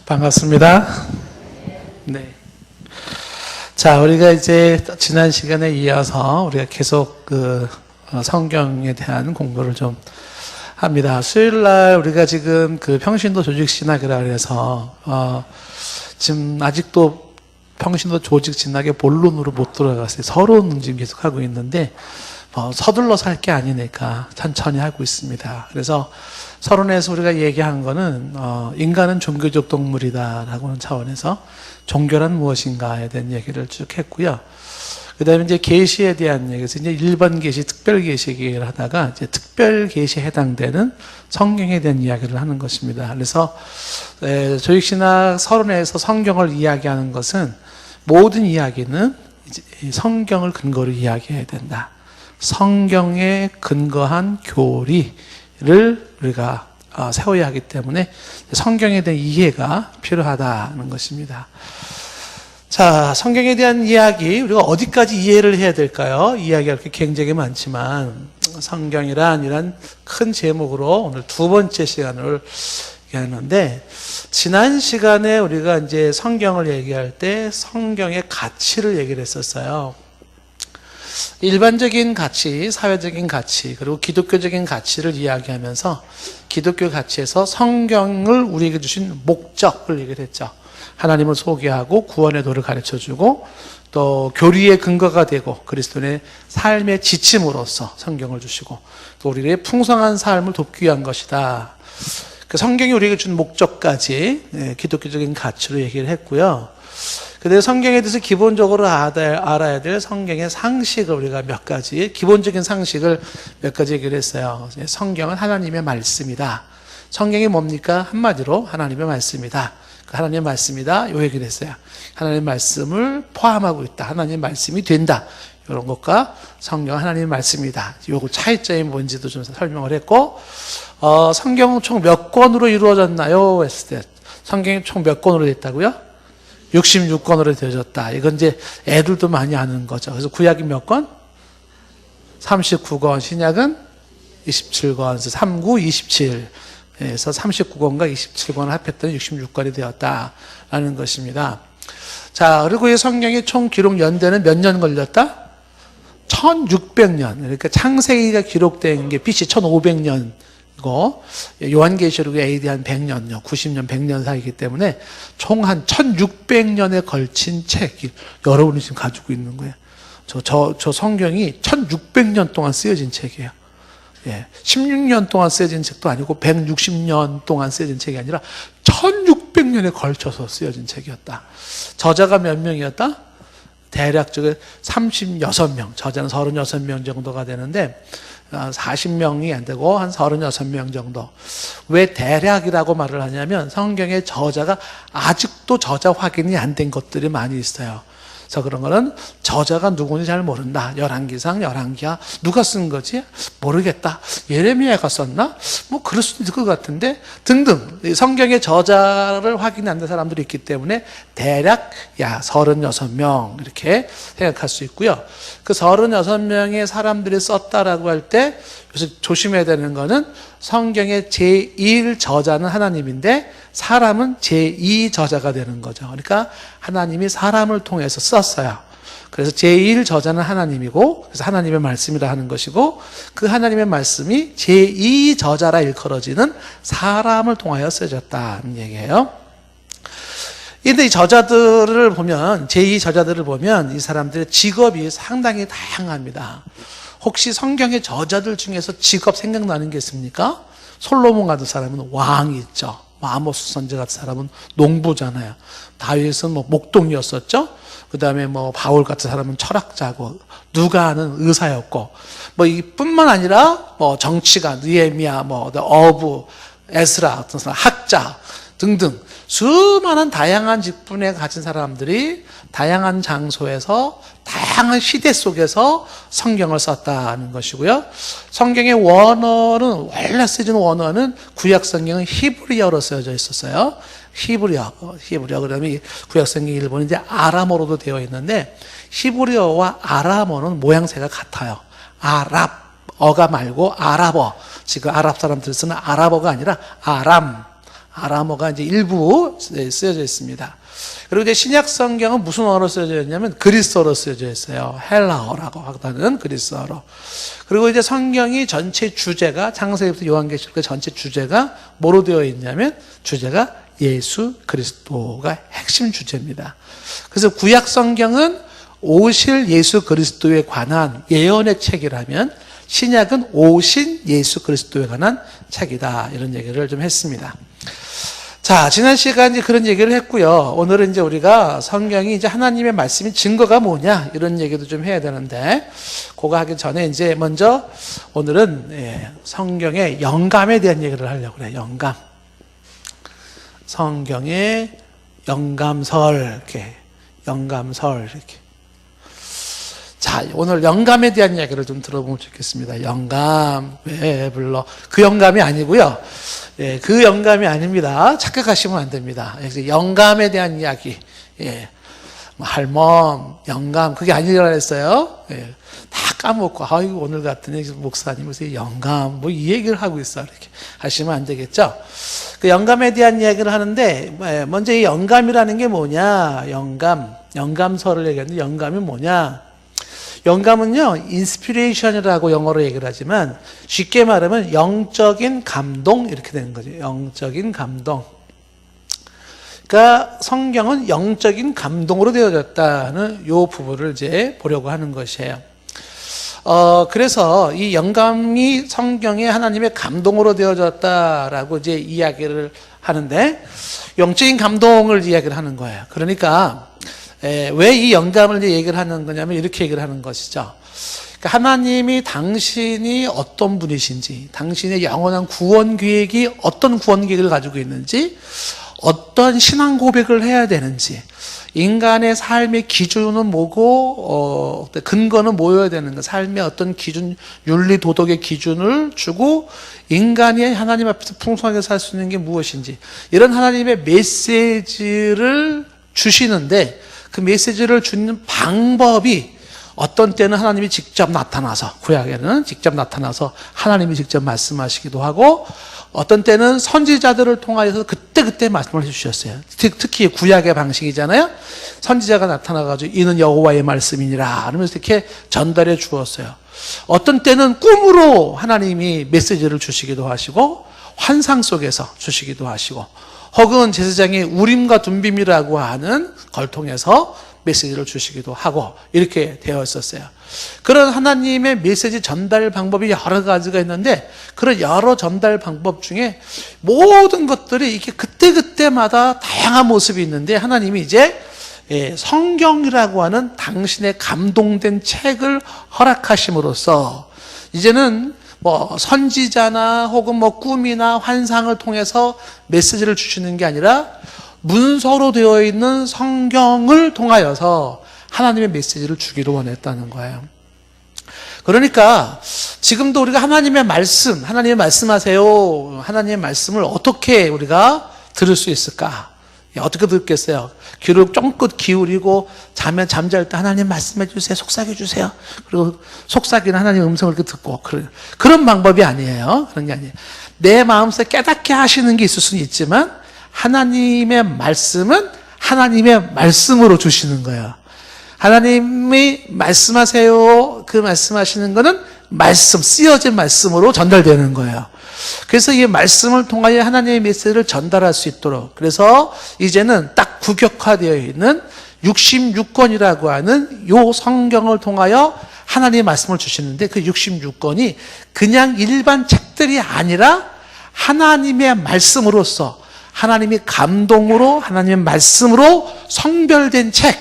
반갑습니다. 네. 자, 우리가 이제 지난 시간에 이어서 우리가 계속 성경에 대한 공부를 좀 합니다. 수요일 날 우리가 지금 평신도 조직 신학이라 그래서 지금 아직도 평신도 조직 신학의 본론으로 못 들어갔어요. 서론은 지금 계속 하고 있는데 서둘러서 할 게 아니니까 천천히 하고 있습니다. 그래서 서론에서 우리가 얘기한 거는 인간은 종교적 동물이다라고 하는 차원에서 종교란 무엇인가에 대한 얘기를 쭉 했고요. 그 다음에 이제 계시에 대한 얘기에서 이제 일반 계시, 특별 계시 얘기를 하다가 이제 특별 계시에 해당되는 성경에 대한 이야기를 하는 것입니다. 그래서 조직신학 서론에서 성경을 이야기하는 것은 모든 이야기는 이제 성경을 근거로 이야기해야 된다. 성경에 근거한 교리를 우리가 세워야 하기 때문에 성경에 대한 이해가 필요하다는 것입니다. 자, 성경에 대한 이야기, 우리가 어디까지 이해를 해야 될까요? 이야기할 게 굉장히 많지만 성경이란 이런 큰 제목으로 오늘 두 번째 시간을 얘기하는데, 지난 시간에 우리가 이제 성경을 얘기할 때 성경의 가치를 얘기를 했었어요. 일반적인 가치, 사회적인 가치, 그리고 기독교적인 가치를 이야기하면서 기독교 가치에서 성경을 우리에게 주신 목적을 얘기를 했죠. 하나님을 소개하고 구원의 도를 가르쳐주고 또 교리의 근거가 되고 그리스도인의 삶의 지침으로서 성경을 주시고 또 우리의 풍성한 삶을 돕기 위한 것이다. 그 성경이 우리에게 준 목적까지 기독교적인 가치로 얘기를 했고요. 그런데 성경에 대해서 기본적으로 알아야 될 성경의 상식을 우리가 몇 가지, 기본적인 상식을 몇 가지 얘기를 했어요. 성경은 하나님의 말씀이다. 성경이 뭡니까? 한마디로 하나님의 말씀이다. 하나님의 말씀이다. 요 얘기를 했어요. 하나님의 말씀을 포함하고 있다. 하나님의 말씀이 된다. 이런 것과 성경은 하나님의 말씀이다. 요거 차이점이 뭔지도 좀 설명을 했고, 성경은 총 몇 권으로 이루어졌나요? 했을 때 성경이 총 몇 권으로 됐다고요? 66권으로 되어졌다. 이건 이제 애들도 많이 아는 거죠. 그래서 구약이 몇 권? 39권. 신약은 27권. 그래서 39, 27. 그래서 39권과 27권을 합했더니 66권이 되었다라는 것입니다. 자, 그리고 이 성경의 총 기록 연대는 몇 년 걸렸다? 1600년. 그러니까 창세기가 기록된 게 BC 1500년이고 요한계시록이 AD 한 100년, 90년, 100년 사이이기 때문에 총 한 1600년에 걸친 책이 여러분이 지금 가지고 있는 거예요. 저 성경이 1600년 동안 쓰여진 책이에요. 16년 동안 쓰여진 책도 아니고 160년 동안 쓰여진 책이 아니라 1600년에 걸쳐서 쓰여진 책이었다. 저자가 몇 명이었다? 대략적으로 36명, 저자는 36명 정도가 되는데 40명이 안 되고 한 36명 정도. 왜 대략이라고 말을 하냐면 성경의 저자가 아직도 저자 확인이 안 된 것들이 많이 있어요. 그래서 그런 거는 저자가 누군지 잘 모른다. 열왕기상, 열왕기하 누가 쓴 거지? 모르겠다. 예레미야가 썼나? 뭐 그럴 수도 있을 것 같은데 등등. 성경의 저자를 확인 안 된 사람들이 있기 때문에 대략 36명 이렇게 생각할 수 있고요. 그 36명의 사람들이 썼다라고 할 때 요새 조심해야 되는 거는 성경의 제1 저자는 하나님인데 사람은 제2 저자가 되는 거죠. 그러니까 하나님이 사람을 통해서 썼어요. 그래서 제1 저자는 하나님이고 그래서 하나님의 말씀이라 하는 것이고 그 하나님의 말씀이 제2 저자라 일컬어지는 사람을 통하여 쓰여졌다는 얘기예요. 그런데 이 저자들을 보면 제2 저자들을 보면 이 사람들의 직업이 상당히 다양합니다. 혹시 성경의 저자들 중에서 직업 생각나는 게 있습니까? 솔로몬 같은 사람은 왕이 있죠. 아모스 선지 같은 사람은 농부잖아요. 다윗은 목동이었었죠. 그 다음에 바울 같은 사람은 철학자고, 누가는 의사였고, 이뿐만 아니라 정치가 느헤미야, 어부, 에스라 같은 사람, 학자 등등 수많은 다양한 직분에 가진 사람들이 다양한 장소에서 다양한 시대 속에서 성경을 썼다는 것이고요. 성경의 원어는 원래 쓰여진 원어는 구약 성경은 히브리어로 쓰여져 있었어요. 히브리어. 그다음에 구약 성경 일본은 이제 아람어로도 되어 있는데 히브리어와 아람어는 모양새가 같아요. 아랍어가 말고 아랍어. 지금 아랍 사람들 쓰는 아랍어가 아니라 아람어가 이제 일부 쓰여져 있습니다. 그리고 이제 신약 성경은 무슨 언어로 쓰여져 있냐면 그리스어로 쓰여져 있어요. 헬라어라고 하는 그리스어로. 그리고 이제 성경이 전체 주제가 창세기부터 요한계시록 전체 주제가 뭐로 되어 있냐면 주제가 예수 그리스도가 핵심 주제입니다. 그래서 구약 성경은 오실 예수 그리스도에 관한 예언의 책이라면 신약은 오신 예수 그리스도에 관한 책이다. 이런 얘기를 좀 했습니다. 자, 지난 시간에 그런 얘기를 했고요. 오늘은 이제 우리가 성경이 이제 하나님의 말씀이 증거가 뭐냐 이런 얘기도 좀 해야 되는데 그거 하기 전에 이제 먼저 오늘은 성경의 영감에 대한 얘기를 하려고 그래요. 영감. 성경의 영감설 이렇게. 자, 오늘 영감에 대한 이야기를 좀 들어보면 좋겠습니다. 영감, 왜 불러? 그 영감이 아니고요. 그 영감이 아닙니다. 착각하시면 안 됩니다. 영감에 대한 이야기. 할멈, 영감, 그게 아니라 했어요. 다 까먹고, 아이고, 오늘 같은 목사님은 영감, 뭐 이 얘기를 하고 있어. 이렇게 하시면 안 되겠죠. 그 영감에 대한 이야기를 하는데, 먼저 이 영감이라는 게 뭐냐? 영감설을 얘기하는데, 영감이 뭐냐? 영감은요, 인스피레이션이라고 영어로 얘기를 하지만 쉽게 말하면 영적인 감동 이렇게 되는 거죠. 영적인 감동. 그러니까 성경은 영적인 감동으로 되어졌다는 요 부분을 이제 보려고 하는 것이에요. 그래서 이 영감이 성경에 하나님의 감동으로 되어졌다라고 이제 이야기를 하는데 영적인 감동을 이야기를 하는 거예요. 그러니까 왜 이 영감을 이제 얘기를 하는 거냐면 이렇게 얘기를 하는 것이죠. 그러니까 하나님이 당신이 어떤 분이신지, 당신의 영원한 구원 계획이 어떤 구원 계획을 가지고 있는지, 어떤 신앙 고백을 해야 되는지, 인간의 삶의 기준은 뭐고, 근거는 뭐여야 되는가, 삶의 어떤 기준, 윤리, 도덕의 기준을 주고, 인간이 하나님 앞에서 풍성하게 살 수 있는 게 무엇인지, 이런 하나님의 메시지를 주시는데, 그 메시지를 주는 방법이 어떤 때는 하나님이 직접 나타나서, 구약에는 직접 나타나서 하나님이 직접 말씀하시기도 하고, 어떤 때는 선지자들을 통하여서 그때 말씀을 해주셨어요. 특히 구약의 방식이잖아요. 선지자가 나타나가지고 이는 여호와의 말씀이니라 하면서 이렇게 전달해 주었어요. 어떤 때는 꿈으로 하나님이 메시지를 주시기도 하시고, 환상 속에서 주시기도 하시고, 혹은 제사장의 우림과 둠빔이라고 하는 걸 통해서 메시지를 주시기도 하고 이렇게 되어 있었어요. 그런 하나님의 메시지 전달 방법이 여러 가지가 있는데 그런 여러 전달 방법 중에 모든 것들이 이게 그때마다 다양한 모습이 있는데 하나님이 이제 성경이라고 하는 당신의 감동된 책을 허락하심으로써 이제는 뭐 선지자나 혹은 뭐 꿈이나 환상을 통해서 메시지를 주시는 게 아니라 문서로 되어 있는 성경을 통하여서 하나님의 메시지를 주기를 원했다는 거예요. 그러니까 지금도 우리가 하나님의 말씀, 하나님의 말씀하세요. 하나님의 말씀을 어떻게 우리가 들을 수 있을까? 어떻게 듣겠어요? 귀를 쫑긋 기울이고 자면 잠잘 때 하나님 말씀해 주세요. 속삭여 주세요. 그리고 속삭이는 하나님의 음성을 이렇게 듣고 그런 방법이 아니에요. 그런 게 아니에요. 내 마음속에 깨닫게 하시는 게 있을 수는 있지만 하나님의 말씀은 하나님의 말씀으로 주시는 거예요. 하나님이 말씀하세요. 그 말씀하시는 거는 말씀, 쓰여진 말씀으로 전달되는 거예요. 그래서 이 말씀을 통하여 하나님의 메시지를 전달할 수 있도록 그래서 이제는 딱 구격화되어 있는 66권이라고 하는 요 성경을 통하여 하나님의 말씀을 주시는데 그 66권이 그냥 일반 책들이 아니라 하나님의 말씀으로서 하나님의 감동으로 하나님의 말씀으로 성별된 책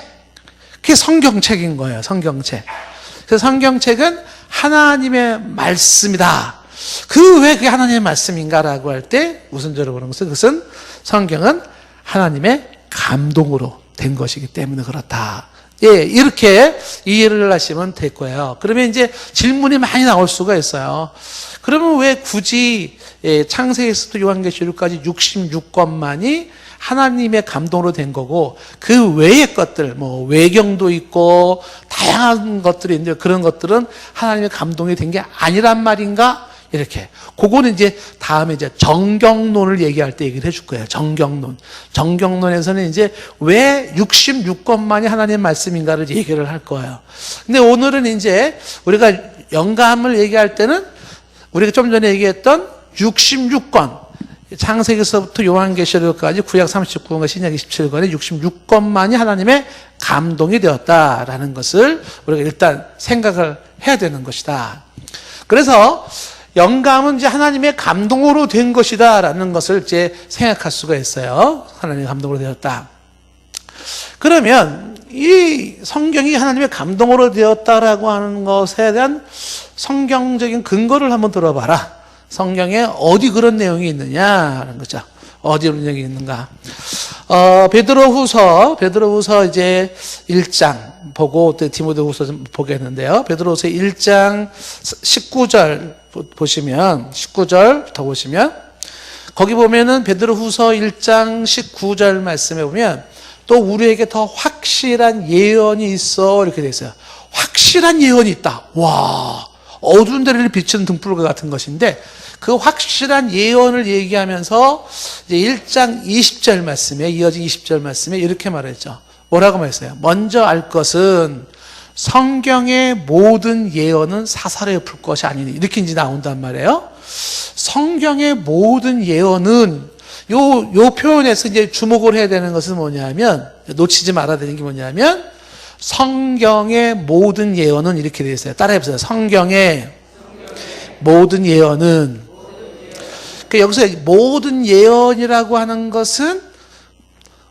그게 성경책인 거예요. 성경책. 그래서 성경책은 하나님의 말씀이다. 그 왜 그게 하나님의 말씀인가라고 할 때 우선적으로 보는 것은 그것은 성경은 하나님의 감동으로 된 것이기 때문에 그렇다. 이렇게 이해를 하시면 될 거예요. 그러면 이제 질문이 많이 나올 수가 있어요. 그러면 왜 굳이 창세기에서부터 요한계시록까지 66권만이 하나님의 감동으로 된 거고 그 외의 것들 뭐 외경도 있고 다양한 것들이 있는데 그런 것들은 하나님의 감동이 된 게 아니란 말인가? 이렇게. 그거는 이제 다음에 이제 정경론을 얘기할 때 얘기를 해줄 거예요. 정경론. 정경론에서는 이제 왜 66권만이 하나님 말씀인가를 얘기를 할 거예요. 근데 오늘은 이제 우리가 영감을 얘기할 때는 우리가 좀 전에 얘기했던 66권. 창세기서부터 요한계시록까지 구약 39권과 신약 27권의 66권만이 하나님의 감동이 되었다라는 것을 우리가 일단 생각을 해야 되는 것이다. 그래서 영감은 이제 하나님의 감동으로 된 것이다라는 것을 이제 생각할 수가 있어요. 하나님의 감동으로 되었다. 그러면 이 성경이 하나님의 감동으로 되었다라고 하는 것에 대한 성경적인 근거를 한번 들어봐라. 성경에 어디 그런 내용이 있느냐라는 거죠. 어디 그런 내용이 있는가. 베드로후서 이제 1장 보고 또 디모데후서 좀 보겠는데요. 베드로후서 1장 19절 보시면 19절부터 보시면 거기 보면은 베드로후서 1장 19절 말씀에 보면 또 우리에게 더 확실한 예언이 있어 이렇게 돼 있어요. 확실한 예언이 있다. 와, 어두운 데를 비추는 등불과 같은 것인데 그 확실한 예언을 얘기하면서 이제 1장 20절 말씀에 이어진 20절 말씀에 이렇게 말했죠. 뭐라고 말했어요? 먼저 알 것은 성경의 모든 예언은 사사로이 풀 것이 아니니 이렇게 이제 나온단 말이에요. 성경의 모든 예언은 요 표현에서 이제 주목을 해야 되는 것은 뭐냐면 놓치지 말아야 되는 게 뭐냐면 성경의 모든 예언은 이렇게 되어 있어요. 따라해보세요. 성경의 모든 예언은 여기서 모든 예언이라고 하는 것은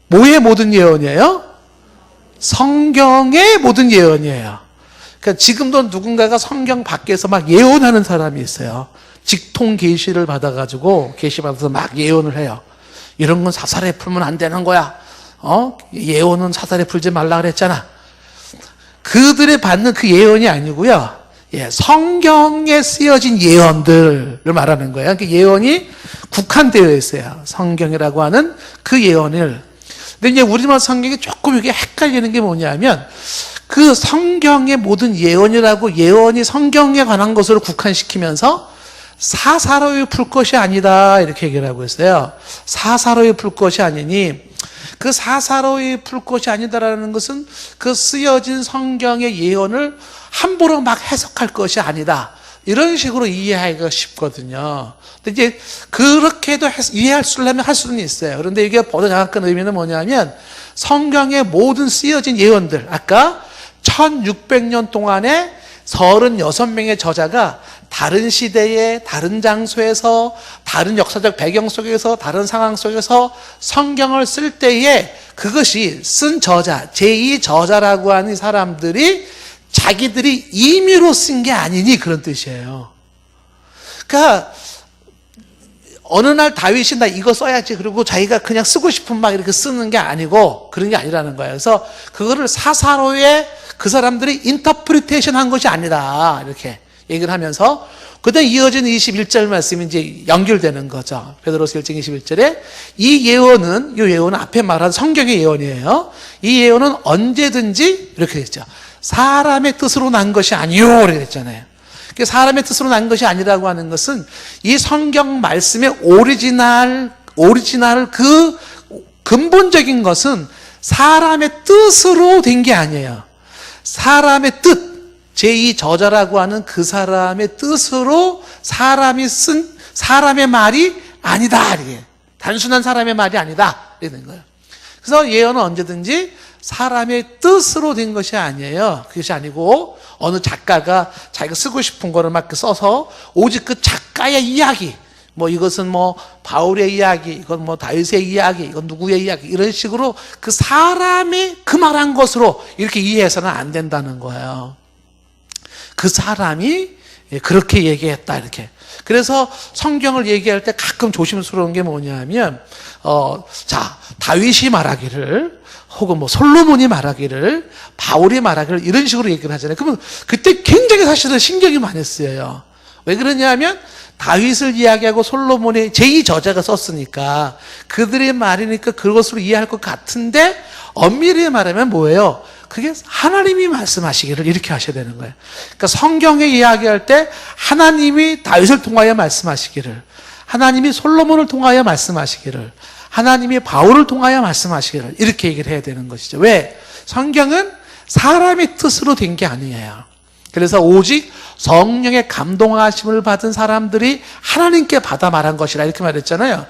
뭐의 모든 예언이에요? 성경의 모든 예언이에요. 그러니까 지금도 누군가가 성경 밖에서 막 예언하는 사람이 있어요. 직통 계시를 받아가지고 계시 받아서 막 예언을 해요. 이런 건 사사로이 풀면 안 되는 거야. 예언은 사사로이 풀지 말라 그랬잖아. 그들이 받는 그 예언이 아니고요. 성경에 쓰여진 예언들을 말하는 거예요. 그러니까 예언이 국한되어 있어요. 성경이라고 하는 그 예언을. 근데 이제 우리말 성경이 조금 이게 헷갈리는 게 뭐냐면 그 성경의 모든 예언이라고 예언이 성경에 관한 것으로 국한시키면서 사사로이 풀 것이 아니다 이렇게 얘기를 하고 있어요. 사사로이 풀 것이 아니니 그 사사로이 풀 것이 아니다라는 것은 그 쓰여진 성경의 예언을 함부로 막 해석할 것이 아니다. 이런 식으로 이해하기가 쉽거든요. 근데 이제 그렇게도 이해할 수 있으면 할 수는 있어요. 그런데 이게 보다 정확한 의미는 뭐냐면 성경의 모든 쓰여진 예언들, 아까 1600년 동안에 36명의 저자가 다른 시대에 다른 장소에서 다른 역사적 배경 속에서 다른 상황 속에서 성경을 쓸 때에 그것이 쓴 저자, 제2저자라고 하는 사람들이 자기들이 임의로 쓴 게 아니니 그런 뜻이에요. 그러니까 어느 날 다윗이 나 이거 써야지 그리고 자기가 그냥 쓰고 싶은 막 이렇게 쓰는 게 아니고 그런 게 아니라는 거예요. 그래서 그거를 사사로이 그 사람들이 인터프리테이션 한 것이 아니다 이렇게 얘기를 하면서 그다음 이어진 21절 말씀이 이제 연결되는 거죠. 베드로서 1장 21절에 이 예언은 앞에 말한 성경의 예언이에요. 이 예언은 언제든지 이렇게 됐죠. 사람의 뜻으로 난 것이 아니요 이렇게 됐잖아요. 사람의 뜻으로 난 것이 아니라고 하는 것은 이 성경 말씀의 오리지널 그 근본적인 것은 사람의 뜻으로 된 게 아니에요. 사람의 뜻, 제2저자라고 하는 그 사람의 뜻으로 사람이 쓴 사람의 말이 아니다. 이게 단순한 사람의 말이 아니다. 이렇게 된 거예요. 그래서 예언은 언제든지 사람의 뜻으로 된 것이 아니에요. 그것이 아니고 어느 작가가 자기가 쓰고 싶은 거를 막 써서 오직 그 작가의 이야기, 뭐 이것은 뭐 바울의 이야기, 이건 뭐 다윗의 이야기, 이건 누구의 이야기 이런 식으로 그 사람이 그 말한 것으로 이렇게 이해해서는 안 된다는 거예요. 그 사람이 그렇게 얘기했다 이렇게. 그래서 성경을 얘기할 때 가끔 조심스러운 게 뭐냐면 자 다윗이 말하기를 혹은 뭐 솔로몬이 말하기를 바울이 말하기를 이런 식으로 얘기를 하잖아요. 그러면 그때 굉장히 사실은 신경이 많이 쓰여요. 왜 그러냐면 다윗을 이야기하고 솔로몬의 제2저자가 썼으니까 그들의 말이니까 그것으로 이해할 것 같은데 엄밀히 말하면 뭐예요? 그게 하나님이 말씀하시기를 이렇게 하셔야 되는 거예요. 그러니까 성경에 이야기할 때 하나님이 다윗을 통하여 말씀하시기를, 하나님이 솔로몬을 통하여 말씀하시기를, 하나님이 바울을 통하여 말씀하시기를 이렇게 얘기를 해야 되는 것이죠. 왜? 성경은 사람의 뜻으로 된 게 아니에요. 그래서 오직 성령의 감동하심을 받은 사람들이 하나님께 받아 말한 것이라 이렇게 말했잖아요.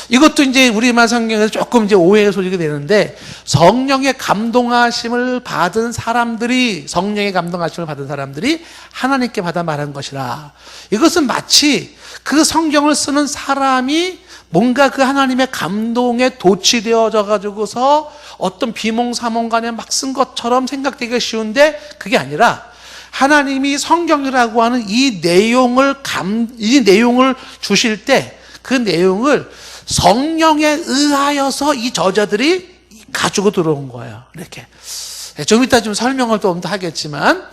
이것도 이제 우리말 성경에서 조금 이제 오해의 소지가 되는데, 성령의 감동하심을 받은 사람들이, 성령의 감동하심을 받은 사람들이 하나님께 받아 말한 것이라. 이것은 마치 그 성경을 쓰는 사람이 뭔가 그 하나님의 감동에 도취되어져 가지고서 어떤 비몽사몽간에 막 쓴 것처럼 생각되기가 쉬운데, 그게 아니라 하나님이 성경이라고 하는 이 내용을 주실 때 그 내용을 성령에 의하여서 이 저자들이 가지고 들어온 거예요. 이렇게. 좀 이따 좀 설명을 좀 더 하겠지만,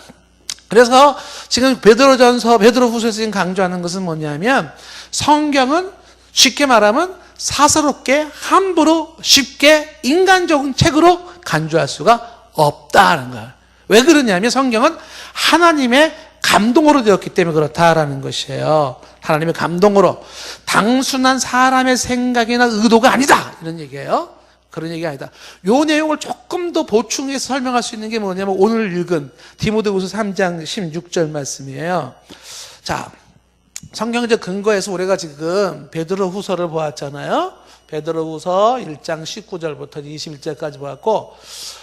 그래서 지금 베드로후서에서 지금 강조하는 것은 뭐냐면, 성경은 쉽게 말하면 사사롭게 함부로 쉽게 인간적인 책으로 간주할 수가 없다는 거예요. 왜 그러냐면 성경은 하나님의 감동으로 되었기 때문에 그렇다라는 것이에요. 하나님의 감동으로. 단순한 사람의 생각이나 의도가 아니다, 이런 얘기예요. 그런 얘기가 아니다. 이 내용을 조금 더 보충해서 설명할 수 있는 게 뭐냐면 오늘 읽은 디모데후서 3장 16절 말씀이에요. 자, 성경 이제 근거해서 우리가 지금 베드로후서를 보았잖아요. 베드로후서 1장 19절부터 21절까지 보았고,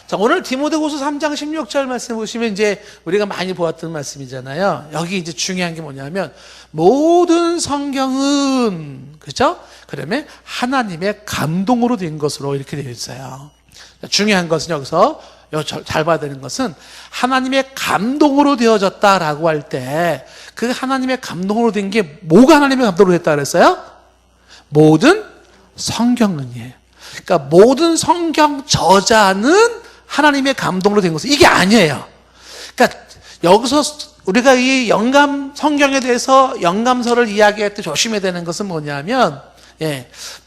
자, 오늘 디모데후서 3장 16절 말씀 보시면 이제 우리가 많이 보았던 말씀이잖아요. 여기 이제 중요한 게 뭐냐면 모든 성경은, 그렇죠? 그러면 하나님의 감동으로 된 것으로 이렇게 되어 있어요. 중요한 것은 여기서 잘 봐야 되는 것은 하나님의 감동으로 되어졌다라고 할 때 그 하나님의 감동으로 된 게 뭐가 하나님의 감동으로 됐다 그랬어요? 모든 성경은이에요. 그러니까 모든 성경 저자는 하나님의 감동으로 된 것은 이게 아니에요. 그러니까 여기서 우리가 이 영감 성경에 대해서 영감서를 이야기할 때 조심해야 되는 것은 뭐냐면,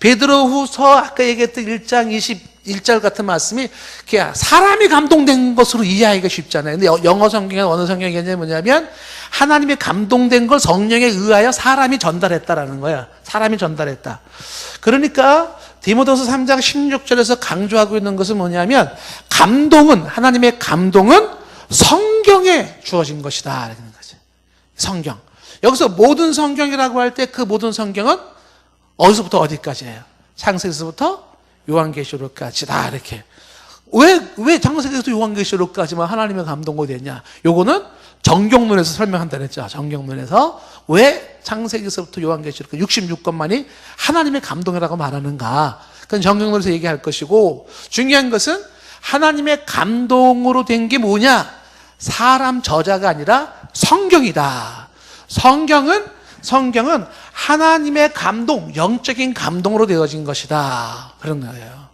베드로후서 아까 얘기했던 1장 21절 같은 말씀이 그냥 사람이 감동된 것으로 이해하기가 쉽잖아요. 근데 영어 성경이나 원어 성경이 뭐냐면 하나님의 감동된 걸 성령에 의하여 사람이 전달했다라는 거야. 사람이 전달했다. 그러니까 디모데후서 3장 16절에서 강조하고 있는 것은 뭐냐면 감동은, 하나님의 감동은 성경에 주어진 것이다, 라는 거지. 성경. 여기서 모든 성경이라고 할 때 그 모든 성경은 어디서부터 어디까지예요? 창세기서부터 요한계시록까지다, 이렇게. 왜 창세기에서 요한계시록까지만 하나님의 감동으로 됐냐? 요거는 정경론에서 설명한다 그랬죠. 정경론에서 왜 창세기에서부터 요한계시록 66권만이 하나님의 감동이라고 말하는가? 그건 정경론에서 얘기할 것이고, 중요한 것은 하나님의 감동으로 된 게 뭐냐? 사람 저자가 아니라 성경이다. 성경은 하나님의 감동, 영적인 감동으로 되어진 것이다, 그런 거예요.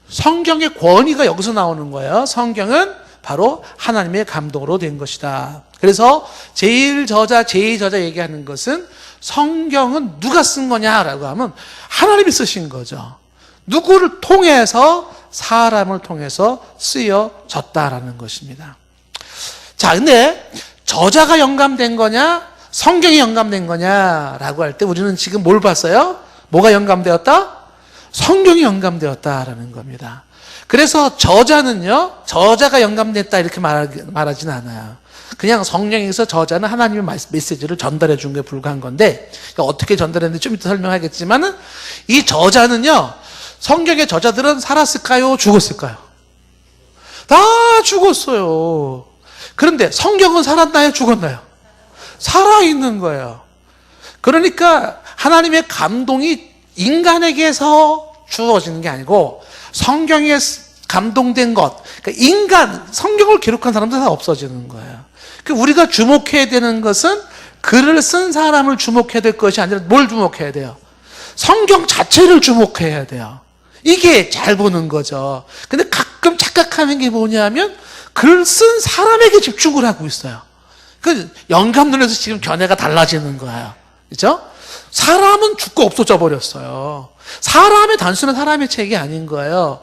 성경의 권위가 여기서 나오는 거예요. 성경은 바로 하나님의 감동으로 된 것이다. 그래서 제2저자 얘기하는 것은 성경은 누가 쓴 거냐라고 하면 하나님이 쓰신 거죠. 누구를 통해서, 사람을 통해서 쓰여졌다라는 것입니다. 자, 근데 저자가 영감된 거냐, 성경이 영감된 거냐라고 할 때 우리는 지금 뭘 봤어요? 뭐가 영감되었다? 성경이 영감되었다라는 겁니다. 그래서 저자가 영감됐다 이렇게 말하진 않아요. 그냥 성령에서 저자는 하나님의 메시지를 전달해 준 것에 불과한 건데, 그러니까 어떻게 전달했는지 좀 이따 설명하겠지만은, 이 저자는요, 성경의 저자들은 살았을까요? 죽었을까요? 다 죽었어요. 그런데 성경은 살았나요? 죽었나요? 살아있는 거예요. 그러니까 하나님의 감동이 인간에게서 주어지는 게 아니고 성경에 감동된 것, 그러니까 성경을 기록한 사람들 다 없어지는 거예요. 우리가 주목해야 되는 것은 글을 쓴 사람을 주목해야 될 것이 아니라 뭘 주목해야 돼요? 성경 자체를 주목해야 돼요. 이게 잘 보는 거죠. 근데 가끔 착각하는 게 뭐냐면 글을 쓴 사람에게 집중을 하고 있어요. 그 영감론에서 지금 견해가 달라지는 거예요. 그렇죠? 사람은 죽고 없어져 버렸어요. 단순한 사람의 책이 아닌 거예요.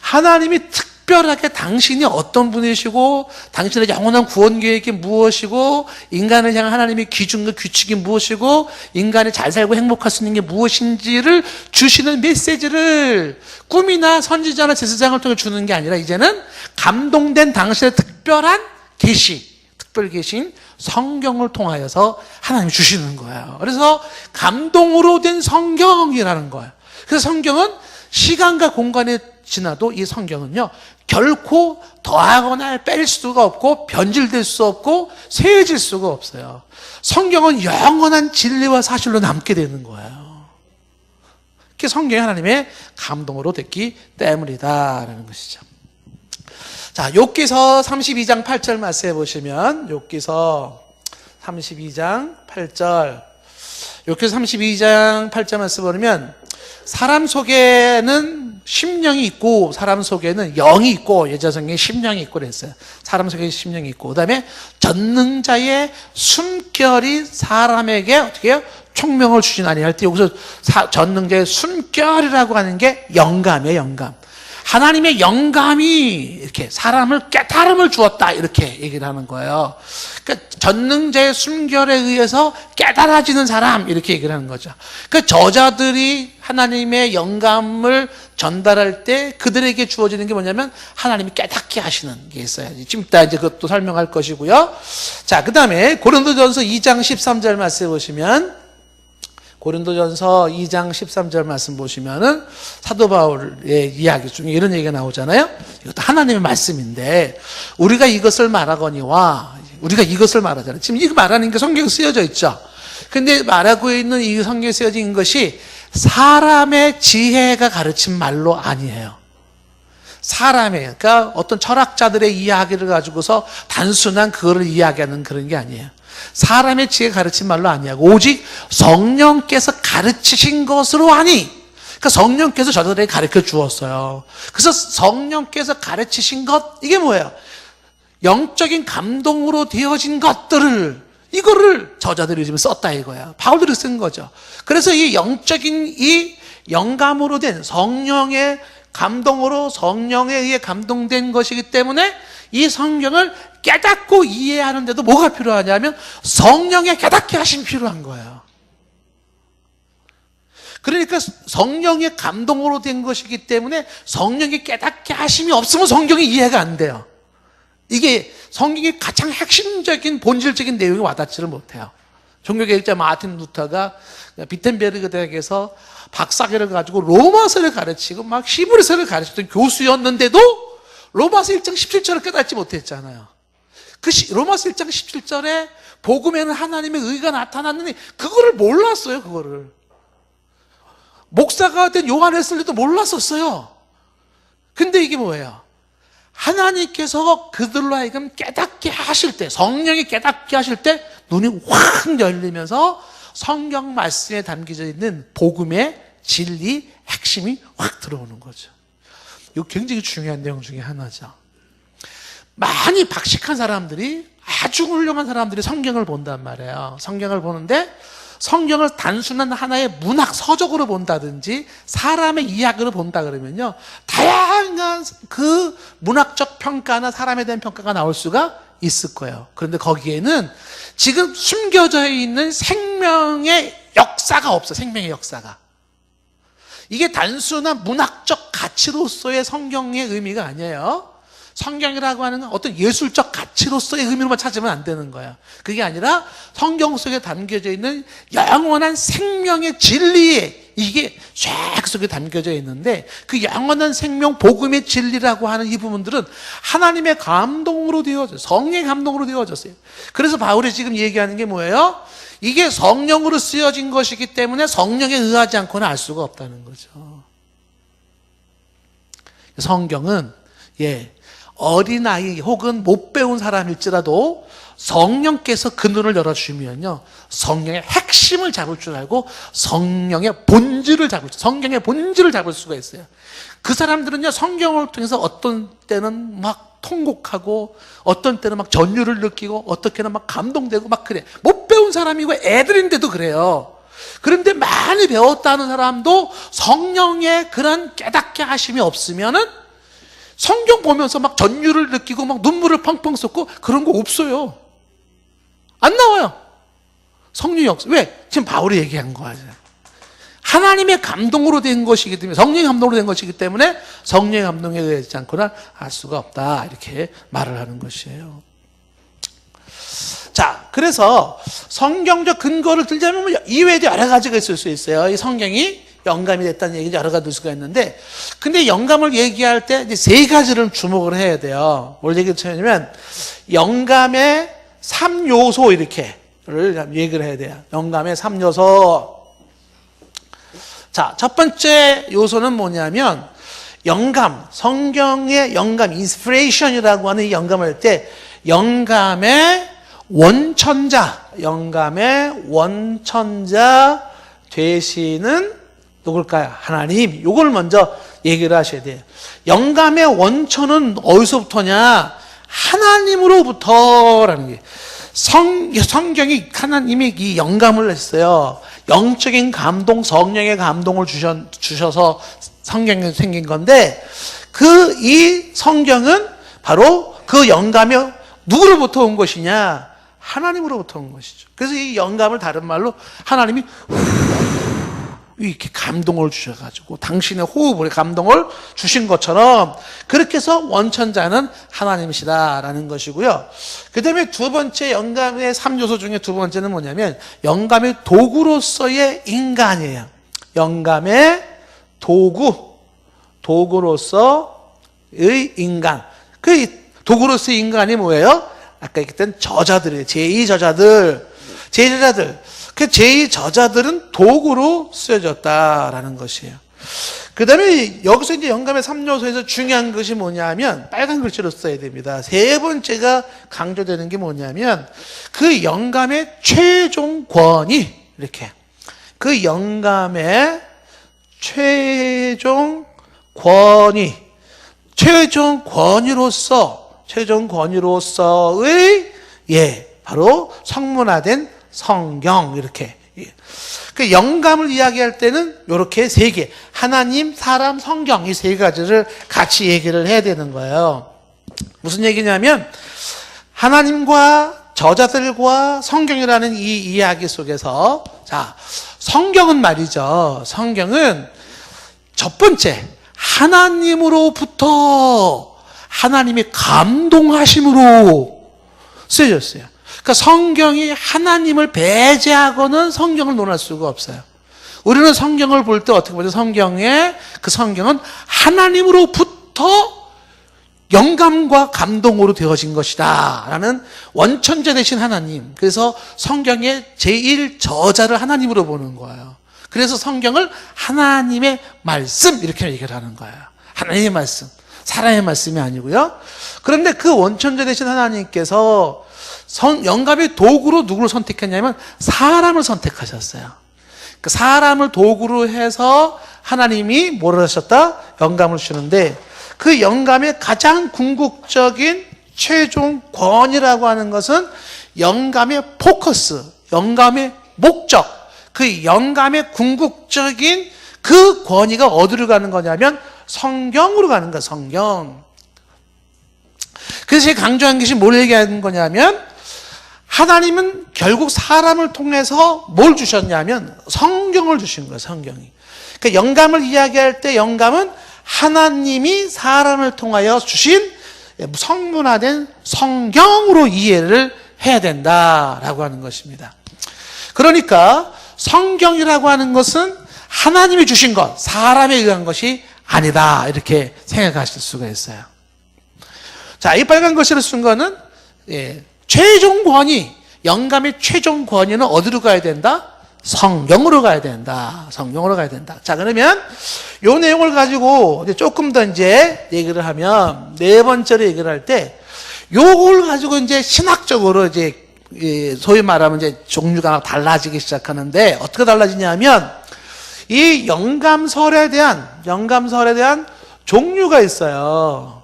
하나님이 특별하게 당신이 어떤 분이시고 당신의 영원한 구원 계획이 무엇이고 인간을 향한 하나님의 기준과 규칙이 무엇이고 인간이 잘 살고 행복할 수 있는 게 무엇인지를 주시는 메시지를 꿈이나 선지자나 제사장을 통해 주는 게 아니라 이제는 감동된 당신의 특별한 계시, 특별 계신 성경을 통하여서 하나님이 주시는 거예요. 그래서 감동으로 된 성경이라는 거예요. 그래서 성경은 시간과 공간에 지나도 이 성경은요 결코 더하거나 뺄 수가 없고 변질될 수 없고 쇠해질 수가 없어요. 성경은 영원한 진리와 사실로 남게 되는 거예요. 그게 성경이 하나님의 감동으로 됐기 때문이다라는 것이죠. 자, 욥기서 32장 8절 말씀해 보시면 욥기서 32장 8절 욥기서 32장 8절 말씀 보면 사람 속에는 심령이 있고 사람 속에는 영이 있고 예자성경에 심령이 있고 그랬어요. 사람 속에 심령이 있고 그다음에 전능자의 숨결이 사람에게 어떻게 해요? 총명을 주시나니 할 때 여기서 전능자의 숨결이라고 하는 게 영감이에요. 영감. 하나님의 영감이 이렇게 사람을 깨달음을 주었다 이렇게 얘기를 하는 거예요. 그러니까 전능자의 숨결에 의해서 깨달아지는 사람 이렇게 얘기를 하는 거죠. 그러니까 저자들이 하나님의 영감을 전달할 때 그들에게 주어지는 게 뭐냐면 하나님이 깨닫게 하시는 게 있어요. 지금 이따 이제 그것도 설명할 것이고요. 자, 그 다음에 고린도전서 2장 13절 말씀 보시면 고린도전서 2장 13절 말씀 보시면은 사도 바울의 이야기 중에 이런 얘기가 나오잖아요. 이것도 하나님의 말씀인데 우리가 이것을 말하거니와 우리가 이것을 말하잖아요. 지금 이거 말하는 게 성경에 쓰여져 있죠. 근데 말하고 있는 이 성경에 쓰여진 것이 사람의 지혜가 가르친 말로 아니에요. 사람의, 그러니까 어떤 철학자들의 이야기를 가지고서 단순한 그거를 이야기하는 그런 게 아니에요. 사람의 지혜 가르친 말로 아니야. 오직 성령께서 가르치신 것으로 하니. 그러니까 성령께서 저들에게 가르쳐 주었어요. 그래서 성령께서 가르치신 것, 이게 뭐예요? 영적인 감동으로 되어진 것들을, 이거를 저자들이 지금 썼다 이거야. 바울들이 쓴 거죠. 그래서 이 영적인 이 영감으로 된 성령의 감동으로 성령에 의해 감동된 것이기 때문에 이 성경을 깨닫고 이해하는데도 뭐가 필요하냐면 성령의 깨닫게 하심이 필요한 거예요. 그러니까 성령의 감동으로 된 것이기 때문에 성령의 깨닫게 하심이 없으면 성경이 이해가 안 돼요. 이게 성경의 가장 핵심적인 본질적인 내용이 와닿지를 못해요. 종교개혁자 마틴 루터가 비텐베르그 대학에서 박사학위를 가지고 로마서를 가르치고 막 히브리서를 가르치던 교수였는데도 로마서 1장 17절을 깨닫지 못했잖아요. 그 로마서 1장 17절에 복음에는 하나님의 의가 나타났느니 그거를 몰랐어요. 그거를 목사가 된 요한 웨슬리도 몰랐었어요. 근데 이게 뭐예요? 하나님께서 그들로 하여금 깨닫게 하실 때, 성령이 깨닫게 하실 때 눈이 확 열리면서 성경 말씀에 담겨져 있는 복음의 진리, 핵심이 확 들어오는 거죠. 이거 굉장히 중요한 내용 중에 하나죠. 많이 박식한 사람들이, 아주 훌륭한 사람들이 성경을 본단 말이에요. 성경을 보는데 성경을 단순한 하나의 문학 서적으로 본다든지 사람의 이야기로 본다 그러면요, 다양한 그 문학적 평가나 사람에 대한 평가가 나올 수가 있을 거예요. 그런데 거기에는 지금 숨겨져 있는 생명의 역사가 없어. 생명의 역사가. 이게 단순한 문학적 가치로서의 성경의 의미가 아니에요. 성경이라고 하는 건 어떤 예술적 가치로서의 의미로만 찾으면 안 되는 거야. 그게 아니라 성경 속에 담겨져 있는 영원한 생명의 진리에, 이게 쫙 속에 담겨져 있는데 그 영원한 생명 복음의 진리라고 하는 이 부분들은 하나님의 감동으로 되어졌어요. 성령의 감동으로 되어졌어요. 그래서 바울이 지금 얘기하는 게 뭐예요? 이게 성령으로 쓰여진 것이기 때문에 성령에 의하지 않고는 알 수가 없다는 거죠. 성경은 어린아이 혹은 못 배운 사람일지라도 성령께서 그 눈을 열어주시면요, 성령의 핵심을 잡을 줄 알고 성령의 본질을 잡을, 성경의 본질을 잡을 수가 있어요. 그 사람들은요, 성경을 통해서 어떤 때는 막 통곡하고 어떤 때는 막 전율을 느끼고 어떤 때는 막 감동되고 막 그래. 못 배운 사람이고 애들인데도 그래요. 그런데 많이 배웠다는 사람도 성령의 그런 깨닫게 하심이 없으면은 성경 보면서 막 전율을 느끼고 막 눈물을 펑펑 쏟고 그런 거 없어요. 안 나와요. 성령이 없어. 왜? 지금 바울이 얘기한 거야. 하나님의 감동으로 된 것이기 때문에, 성령의 감동으로 된 것이기 때문에 성령의 감동에 의하지 않고는 알 수가 없다. 이렇게 말을 하는 것이에요. 자, 그래서 성경적 근거를 들자면 이외에도 여러 가지가 있을 수 있어요. 이 성경이 영감이 됐다는 얘기는 여러 가지 들 수가 있는데, 근데 영감을 얘기할 때 이제 세 가지를 주목을 해야 돼요. 뭘 얘기하냐면 영감의 3요소 이렇게를 얘기를 해야 돼요. 영감의 3요소. 자, 첫 번째 요소는 뭐냐면 영감, 성경의 영감, 인스피레이션이라고 하는 이 영감을 할 때 영감의 원천자, 영감의 원천자 되시는 누굴까요? 하나님. 요걸 먼저 얘기를 하셔야 돼요. 영감의 원천은 어디서부터냐? 하나님으로부터라는 게. 성경이 하나님이 이 영감을 했어요. 영적인 감동, 성령의 감동을 주셔서 성경이 생긴 건데, 이 성경은 바로 그 영감이 누구로부터 온 것이냐? 하나님으로부터 온 것이죠. 그래서 이 영감을 다른 말로 하나님이 이렇게 감동을 주셔가지고 당신의 호흡으로 감동을 주신 것처럼 그렇게 해서 원천자는 하나님이시다라는 것이고요. 그 다음에 두 번째 영감의 3요소 중에 두 번째는 뭐냐면 영감의 도구로서의 인간이에요. 영감의 도구로서의 인간. 그 도구로서의 인간이 뭐예요? 아까 얘기했던 저자들이에요. 제2저자들. 그 제2저자들은 도구로 쓰여졌다라는 것이에요. 그 다음에 여기서 이제 영감의 3요소에서 중요한 것이 뭐냐면 빨간 글씨로 써야 됩니다. 세 번째가 강조되는 게 뭐냐면 그 영감의 최종 권위. 이렇게. 그 영감의 최종 권위로서의 바로 성문화된 성경. 이렇게. 그 영감을 이야기할 때는 이렇게 세 개, 하나님, 사람, 성경, 이 세 가지를 같이 얘기를 해야 되는 거예요. 무슨 얘기냐면 하나님과 저자들과 성경이라는 이 이야기 속에서, 자, 성경은 말이죠. 성경은 첫 번째 하나님으로부터 하나님의 감동하심으로 쓰여졌어요. 그러니까 성경이 하나님을 배제하고는 성경을 논할 수가 없어요. 우리는 성경을 볼 때 어떻게 보죠? 그 성경은 하나님으로부터 영감과 감동으로 되어진 것이다 라는 원천자 되신 하나님. 그래서 성경의 제1저자를 하나님으로 보는 거예요. 그래서 성경을 하나님의 말씀 이렇게 얘기를 하는 거예요. 하나님의 말씀, 사람의 말씀이 아니고요. 그런데 그 원천자 되신 하나님께서 영감의 도구로 누구를 선택했냐면 사람을 선택하셨어요. 그 사람을 도구로 해서 하나님이 뭐를 하셨다? 영감을 주는데, 그 영감의 가장 궁극적인 최종 권위라고 하는 것은 영감의 포커스, 영감의 목적, 그 영감의 궁극적인 그 권위가 어디로 가는 거냐면 성경으로 가는 거야. 성경. 그래서 제가 강조한 것이 뭘 얘기하는 거냐면 하나님은 결국 사람을 통해서 뭘 주셨냐면 성경을 주신 거예요. 성경이. 그러니까 영감을 이야기할 때 영감은 하나님이 사람을 통하여 주신 성문화된 성경으로 이해를 해야 된다라고 하는 것입니다. 그러니까 성경이라고 하는 것은 하나님이 주신 것, 사람에 의한 것이 아니다, 이렇게 생각하실 수가 있어요. 자, 이 빨간 글씨를 쓴 거는 최종 권위, 영감의 최종 권위는 어디로 가야 된다? 성경으로 가야 된다. 성경으로 가야 된다. 자, 그러면 이 내용을 가지고 이제 조금 더 이제 얘기를 하면, 네 번째로 얘기를 할 때, 요걸 가지고 이제 신학적으로 이제 소위 말하면 이제 종류가 달라지기 시작하는데, 어떻게 달라지냐면, 이 영감설에 대한 종류가 있어요.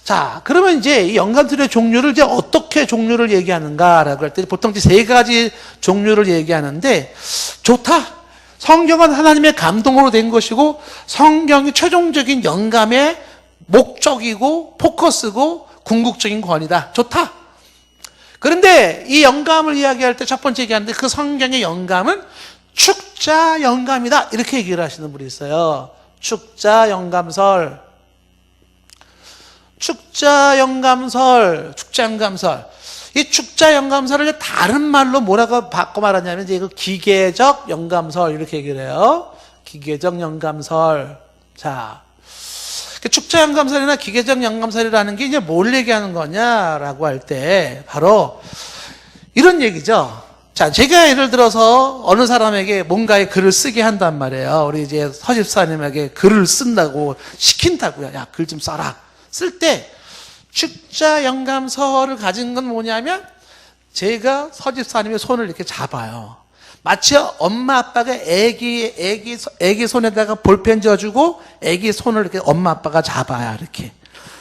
자, 그러면 이제 이 영감설의 종류를 이제 어떻게 종류를 얘기하는가라고 할 때 보통 이제 세 가지 종류를 얘기하는데, 좋다. 성경은 하나님의 감동으로 된 것이고 성경이 최종적인 영감의 목적이고 포커스고 궁극적인 권위다. 좋다. 그런데 이 영감을 이야기할 때 첫 번째 얘기하는데 그 성경의 영감은 축자 영감이다. 이렇게 얘기를 하시는 분이 있어요. 축자 영감설. 축자 영감설. 이 축자 영감설을 다른 말로 뭐라고 바꿔 말하냐면 이제 이거 기계적 영감설 이렇게 얘기를 해요. 기계적 영감설. 자, 축자 영감설이나 기계적 영감설이라는 게 이제 뭘 얘기하는 거냐라고 할 때 바로 이런 얘기죠. 자, 제가 예를 들어서 어느 사람에게 뭔가의 글을 쓰게 한단 말이에요. 우리 이제 서집사님에게 글을 쓴다고 시킨다고요. 야, 글 좀 써라. 쓸 때 축자 영감설을 가진 건 뭐냐면 제가 서집사님의 손을 이렇게 잡아요. 마치 엄마 아빠가 애기 손에다가 볼펜 쥐어주고 애기 손을 이렇게 엄마 아빠가 잡아야 이렇게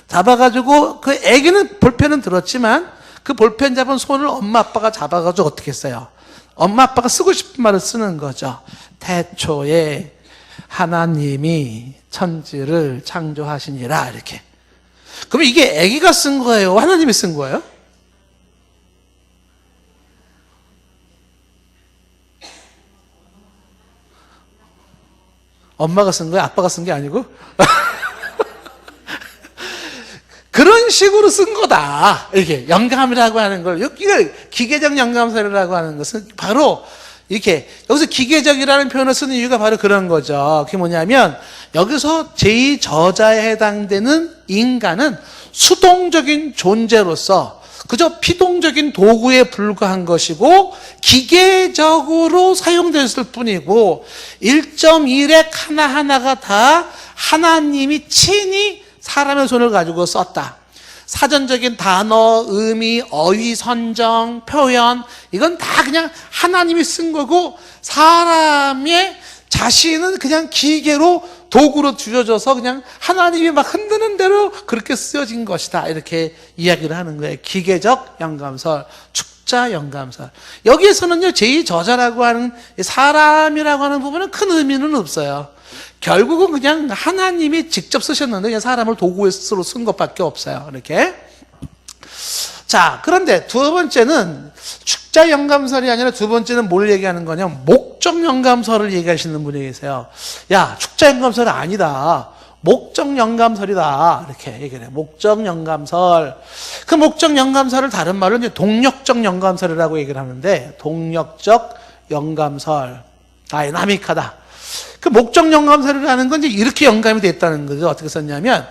잡아가지고 그 애기는 볼펜은 들었지만 그 볼펜 잡은 손을 엄마 아빠가 잡아가지고 어떻게 써요? 엄마 아빠가 쓰고 싶은 말을 쓰는 거죠. 태초에 하나님이 천지를 창조하시니라 이렇게. 그럼 이게 애기가 쓴 거예요? 하나님이 쓴 거예요? 엄마가 쓴 거야? 아빠가 쓴 게 아니고? 그런 식으로 쓴 거다. 이게 영감이라고 하는 걸, 이걸 기계적 영감설이라고 하는 것은 바로 이렇게 여기서 기계적이라는 표현을 쓰는 이유가 바로 그런 거죠. 그게 뭐냐면 여기서 제2저자에 해당되는 인간은 수동적인 존재로서 그저 피동적인 도구에 불과한 것이고 기계적으로 사용됐을 뿐이고 1.1핵 하나하나가 다 하나님이 친히 사람의 손을 가지고 썼다. 사전적인 단어, 의미, 어휘, 선정, 표현 이건 다 그냥 하나님이 쓴 거고 사람의 자신은 그냥 기계로 도구로 주어져서 그냥 하나님이 막 흔드는 대로 그렇게 쓰여진 것이다. 이렇게 이야기를 하는 거예요. 기계적 영감설, 축자 영감설. 여기에서는요, 제2저자라고 하는 사람이라고 하는 부분은 큰 의미는 없어요. 결국은 그냥 하나님이 직접 쓰셨는데 그냥 사람을 도구로 쓴 것밖에 없어요. 이렇게. 자, 그런데 두 번째는 축자 영감설이 아니라 두 번째는 뭘 얘기하는 거냐? 목적 영감설을 얘기하시는 분이 계세요. 야, 축자 영감설이 아니다. 목적 영감설이다. 이렇게 얘기를 해요. 목적 영감설. 그 목적 영감설을 다른 말로 이제 동력적 영감설이라고 얘기를 하는데, 동력적 영감설. 다이나믹하다. 그 목적 영감설이라는 건 이제 이렇게 영감이 됐다는 거죠. 어떻게 썼냐면,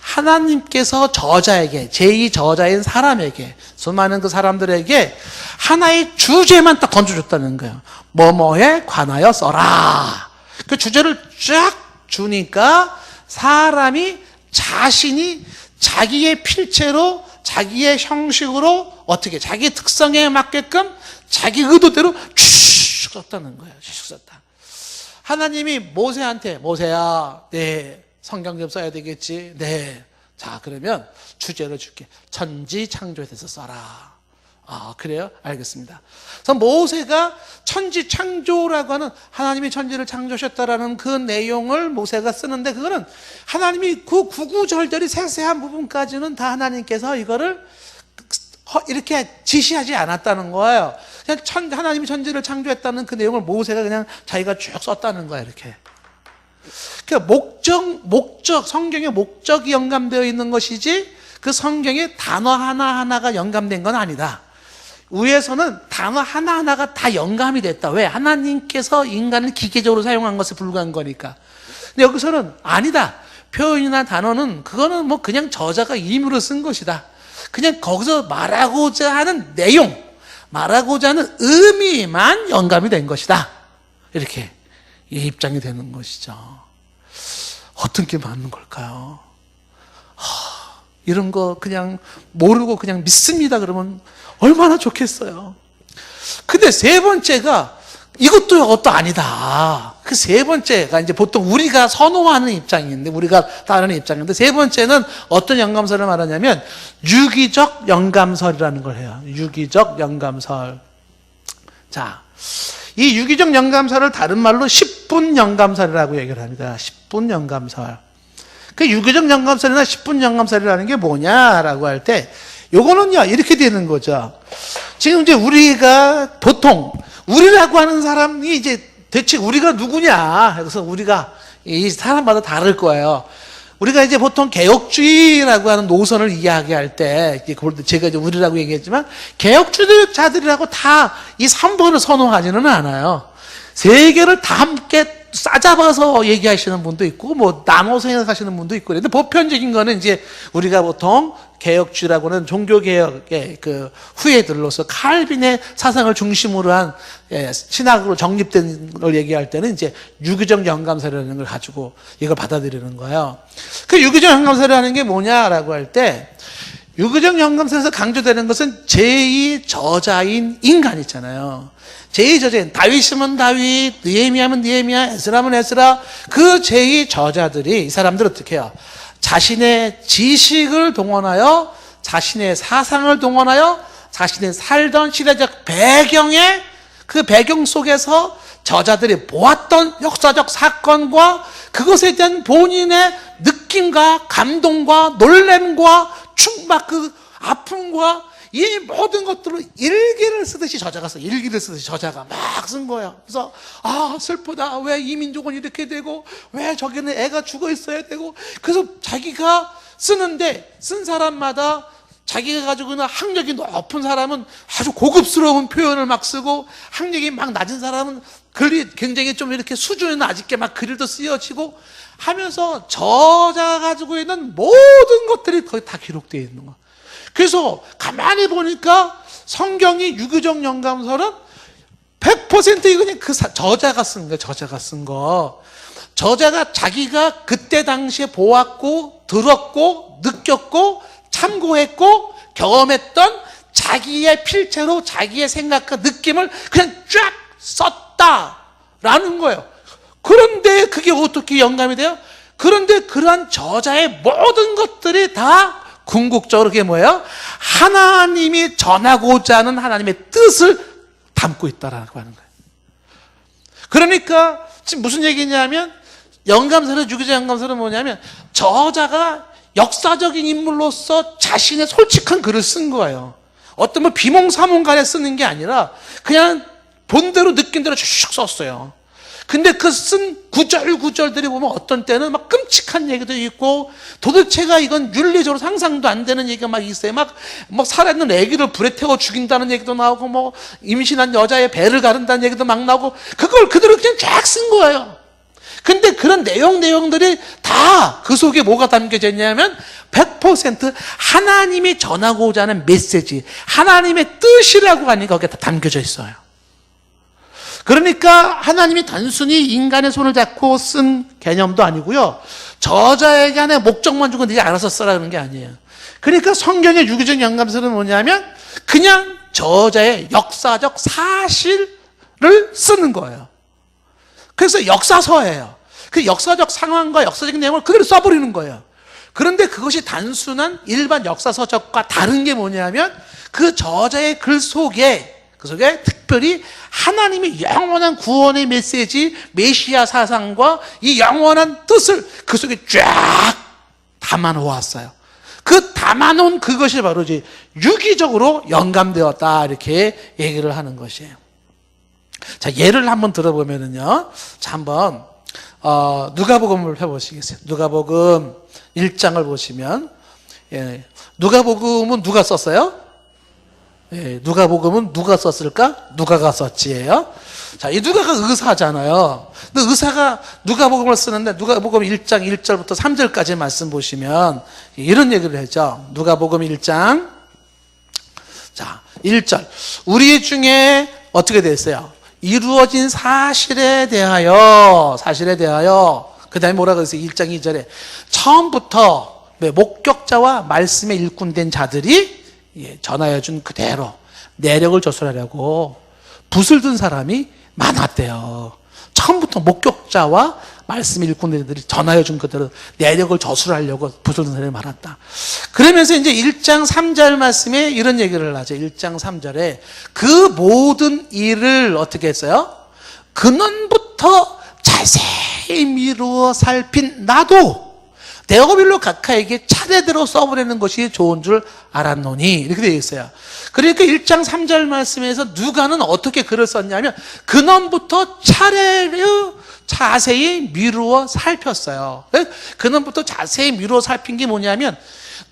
하나님께서 저자에게, 제2저자인 사람에게, 수많은 그 사람들에게 하나의 주제만 딱 던져줬다는 거예요. 뭐뭐에 관하여 써라. 그 주제를 쫙 주니까 사람이 자신이 자기의 필체로, 자기의 형식으로 어떻게, 자기의 특성에 맞게끔 자기 의도대로 쭉 썼다는 거예요. 쭉 썼다. 하나님이 모세한테, 모세야, 네, 성경 좀 써야 되겠지. 네. 자, 그러면 주제를 줄게. 천지 창조에 대해서 써라. 아, 그래요? 알겠습니다. 그래서 모세가 천지 창조라고 하는 하나님이 천지를 창조하셨다라는 그 내용을 모세가 쓰는데 그거는 하나님이 그 구구절절히 세세한 부분까지는 다 하나님께서 이거를 이렇게 지시하지 않았다는 거예요. 그냥 하나님이 천지를 창조했다는 그 내용을 모세가 그냥 자기가 쭉 썼다는 거예요. 이렇게. 그러니까 성경의 목적이 영감되어 있는 것이지 그 성경의 단어 하나하나가 영감된 건 아니다. 위에서는 단어 하나하나가 다 영감이 됐다. 왜? 하나님께서 인간을 기계적으로 사용한 것에 불과한 거니까. 근데 여기서는 아니다. 표현이나 단어는 그거는 뭐 그냥 저자가 임의로 쓴 것이다. 그냥 거기서 말하고자 하는 내용, 말하고자 하는 의미만 영감이 된 것이다. 이렇게 이 입장이 되는 것이죠. 어떤 게 맞는 걸까요? 이런 거 그냥 모르고 그냥 믿습니다 그러면 얼마나 좋겠어요. 근데 세 번째가 이것도 아니다. 그 세 번째가 이제 보통 우리가 선호하는 입장인데, 우리가 따르는 입장인데, 세 번째는 어떤 영감설을 말하냐면 유기적 영감설이라는 걸 해요. 유기적 영감설. 자, 이 유기적 영감설을 다른 말로 10분 영감설이라고 얘기를 합니다. 10분 영감설. 그 유교적 영감살이나 10분 영감살이라는 게 뭐냐라고 할 때, 요거는요, 이렇게 되는 거죠. 지금 이제 우리가 보통, 우리라고 하는 사람이 이제 대체 우리가 누구냐. 그래서 우리가 이 사람마다 다를 거예요. 우리가 이제 보통 개혁주의라고 하는 노선을 이야기할 때, 제가 이제 우리라고 얘기했지만, 개혁주의자들이라고 다 이 3번을 선호하지는 않아요. 세 개를 다 함께 싸잡아서 얘기하시는 분도 있고, 뭐, 나눠서 생각하시는 분도 있고, 그런데 보편적인 거는 이제 우리가 보통 개혁주의라고는 종교개혁의 그 후예들로서 칼빈의 사상을 중심으로 한 신학으로 정립된 걸 얘기할 때는 이제 유교적 영감사라는 걸 가지고 이걸 받아들이는 거예요. 그 유교적 영감사라는 게 뭐냐라고 할 때, 유교적 영감사에서 강조되는 것은 제2저자인 인간 있잖아요. 제2저자인, 다윗이면 다윗, 느헤미야면 느헤미야, 에스라면 에스라, 그 제2저자들이, 이 사람들은 어떻게 해요? 자신의 지식을 동원하여, 자신의 사상을 동원하여, 자신의 살던 시대적 배경에, 그 배경 속에서 저자들이 보았던 역사적 사건과 그것에 대한 본인의 느낌과 감동과 놀램과 충막, 그 아픔과 이 모든 것들을 일기를 쓰듯이 저자가 써. 일기를 쓰듯이 저자가 막 쓴 거예요. 그래서 슬프다. 왜 이 민족은 이렇게 되고, 왜 저기는 애가 죽어 있어야 되고. 그래서 자기가 쓰는데, 쓴 사람마다 자기가 가지고 있는 학력이 높은 사람은 아주 고급스러운 표현을 막 쓰고, 학력이 막 낮은 사람은 글이 굉장히 좀 이렇게 수준이 낮게 막 글도 쓰여지고 하면서 저자가 가지고 있는 모든 것들이 거의 다 기록되어 있는 거예요. 그래서 가만히 보니까 성경이 유교적 영감서는 100% 그냥 그 저자가 쓴 거예요. 저자가 쓴 거. 저자가 자기가 그때 당시에 보았고, 들었고, 느꼈고, 참고했고, 경험했던 자기의 필체로 자기의 생각과 느낌을 그냥 쫙 썼다라는 거예요. 그런데 그게 어떻게 영감이 돼요? 그런데 그러한 저자의 모든 것들이 다 궁극적으로 그게 뭐예요? 하나님이 전하고자 하는 하나님의 뜻을 담고 있다라고 하는 거예요. 그러니까 지금 무슨 얘기냐면, 영감서는, 유교적 영감서는 뭐냐면, 저자가 역사적인 인물로서 자신의 솔직한 글을 쓴 거예요. 어떤 뭐 비몽사몽간에 쓰는 게 아니라 그냥 본대로 느낀 대로 슉 썼어요. 근데 그 쓴 구절구절들이 보면 어떤 때는 막 끔찍한 얘기도 있고, 도대체가 이건 윤리적으로 상상도 안 되는 얘기가 막 있어요. 막 살아있는 애기를 불에 태워 죽인다는 얘기도 나오고, 뭐 임신한 여자의 배를 가른다는 얘기도 막 나오고, 그걸 그대로 그냥 쫙 쓴 거예요. 근데 그런 내용들이 다 그 속에 뭐가 담겨져 있냐면 100% 하나님이 전하고자 하는 메시지, 하나님의 뜻이라고 하니까 거기에 다 담겨져 있어요. 그러니까 하나님이 단순히 인간의 손을 잡고 쓴 개념도 아니고요, 저자에게 하나의 목적만 주고 네가 알아서 써라는 게 아니에요. 그러니까 성경의 유교적 영감서는 뭐냐면 그냥 저자의 역사적 사실을 쓰는 거예요. 그래서 역사서예요. 그 역사적 상황과 역사적인 내용을 그대로 써버리는 거예요. 그런데 그것이 단순한 일반 역사서적과 다른 게 뭐냐면 그 저자의 글 속에, 그 속에 특별히 하나님의 영원한 구원의 메시지, 메시아 사상과 이 영원한 뜻을 그 속에 쫙 담아놓았어요. 그 담아놓은 그것이 바로 이제 유기적으로 영감되었다, 이렇게 얘기를 하는 것이에요. 자, 예를 한번 들어보면은요. 자, 한번 누가복음을 펴보시겠어요? 누가복음 1장을 보시면, 누가복음은 누가 썼어요? 누가복음은 누가 썼을까? 누가가 썼지예요. 자, 이 누가가 의사잖아요. 근데 의사가 누가복음을 쓰는데 누가복음 1장 1절부터 3절까지 말씀 보시면 이런 얘기를 하죠. 누가복음 1장, 자, 1절. 우리 중에 어떻게 됐어요? 이루어진 사실에 대하여, 그 다음에 뭐라고 했어요? 1장 2절에 처음부터 목격자와 말씀에 일꾼된 자들이 전하여 준 그대로 내력을 조술하려고 붓을 든 사람이 많았대요. 처음부터 목격자와 말씀에 일꾼된 자들이 전하여 준 그대로 내력을 조술하려고 붓을 든 사람이 많았다. 그러면서 이제 1장 3절 말씀에 이런 얘기를 하죠. 1장 3절에 그 모든 일을 어떻게 했어요? 근원부터 자세히 미루어 살핀 나도 데오빌로 각하에게 차례대로 써보내는 것이 좋은 줄 알았노니 이렇게 되어 있어요. 그러니까 1장 3절 말씀에서 누가는 어떻게 글을 썼냐면 근원부터 차례로 자세히 미루어 살폈어요. 근원부터 자세히 미루어 살핀 게 뭐냐면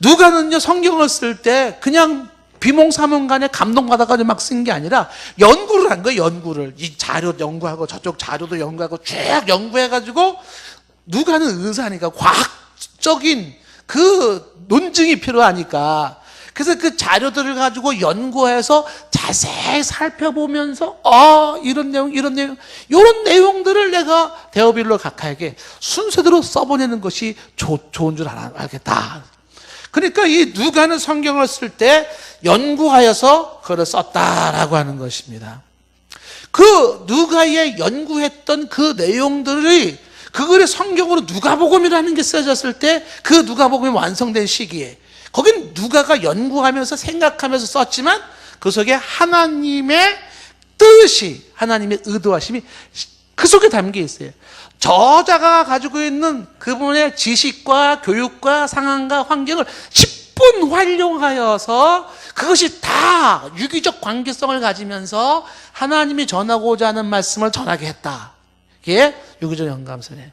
누가는요 성경을 쓸 때 그냥 비몽사몽간에 감동받아가지고 막 쓴 게 아니라 연구를 한 거예요. 연구를 이 자료 연구하고 저쪽 자료도 연구하고 쭉 연구해가지고 누가는 의사니까 과학적인 그 논증이 필요하니까 그래서 그 자료들을 가지고 연구해서 자세히 살펴보면서 이런 이런 내용들을 내가 데오빌로 각하에게 순서대로 써보내는 것이 좋은 줄 알겠다. 그러니까 이 누가는 성경을 쓸 때 연구하여서 글을 썼다라고 하는 것입니다. 그 누가의 연구했던 그 내용들이 그 글의 성경으로 누가복음이라는 게 써졌을 때 그 누가복음이 완성된 시기에 거긴 누가가 연구하면서 생각하면서 썼지만 그 속에 하나님의 뜻이 하나님의 의도하심이 그 속에 담겨 있어요. 저자가 가지고 있는 그분의 지식과 교육과 상황과 환경을 10분 활용하여서 그것이 다 유기적 관계성을 가지면서 하나님이 전하고자 하는 말씀을 전하게 했다. 이게 유기적 연감설이에요.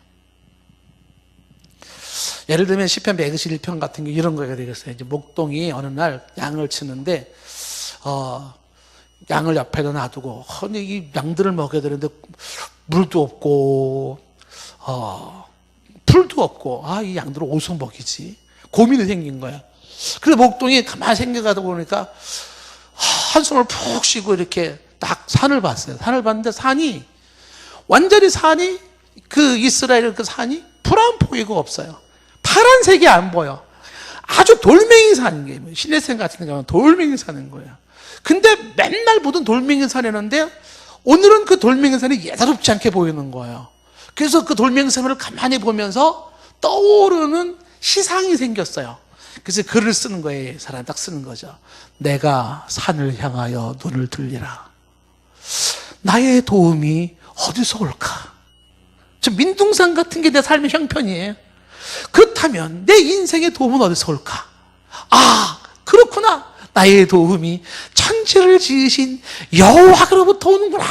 예를 들면 시편 121편 같은 게 이런 거가 되겠어요. 이제 목동이 어느 날 양을 치는데 양을 옆에다 놔두고 근데 이 양들을 먹여야 되는데 물도 없고 풀도 없고 이 양들을 어디서 먹이지? 고민이 생긴 거야. 그래서 목동이 가만히 생각하다 보니까 한숨을 푹 쉬고 이렇게 딱 산을 봤어요. 산을 봤는데 산이 완전히 그 이스라엘 그 산이 풀 한 포기가 없어요. 파란색이 안 보여. 아주 돌멩이 사는 게 신내생 같은 경우는 돌멩이 사는 거예요. 근데 맨날 보던 돌멩이 산이었는데 오늘은 그 돌멩이 산이 예사롭지 않게 보이는 거예요. 그래서 그 돌멩이 산을 가만히 보면서 떠오르는 시상이 생겼어요. 그래서 글을 쓰는 거예요. 사람 딱 쓰는 거죠. 내가 산을 향하여 눈을 들리라. 나의 도움이 어디서 올까? 저 민둥산 같은 게 내 삶의 형편이에요. 그렇다면 내 인생의 도움은 어디서 올까? 그렇구나. 나의 도움이 천지를 지으신 여호와로부터 오는구나.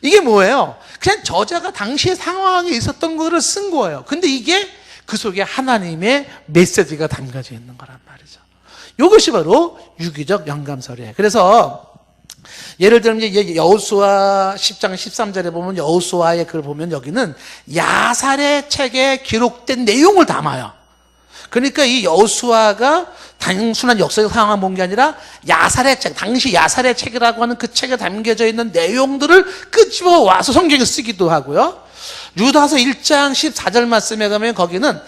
이게 뭐예요? 그냥 저자가 당시의 상황에 있었던 거를 쓴 거예요. 근데 이게 그 속에 하나님의 메시지가 담겨져 있는 거란 말이죠. 이것이 바로 유기적 영감설이에요. 그래서 예를 들면 이제 여호수아 10장 13절에 보면 여호수아의 글을 보면 여기는 야살의 책에 기록된 내용을 담아요. 그러니까 이 여호수아가 단순한 역사적 상황을 본 게 아니라 야살의 책, 당시 야살의 책이라고 하는 그 책에 담겨져 있는 내용들을 끄집어 와서 성경에 쓰기도 하고요. 유다서 1장 14절 말씀에 가면 거기는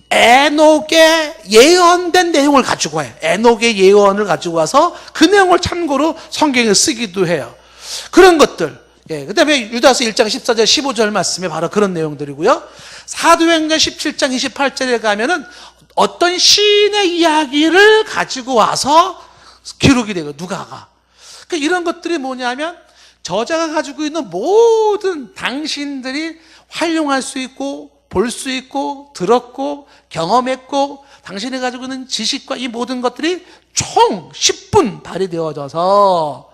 에녹의 예언된 내용을 가지고 와요. 에녹의 예언을 가지고 와서 그 내용을 참고로 성경에 쓰기도 해요. 그런 것들. 그 다음에 유다서 1장 14절 15절 말씀에 바로 그런 내용들이고요. 사도행전 17장 28절에 가면은 어떤 시인의 이야기를 가지고 와서 기록이 되고 누가가. 그러니까 이런 것들이 뭐냐면 저자가 가지고 있는 모든 당신들이 활용할 수 있고 볼 수 있고 들었고 경험했고 당신이 가지고 있는 지식과 이 모든 것들이 총 10분 발휘되어져서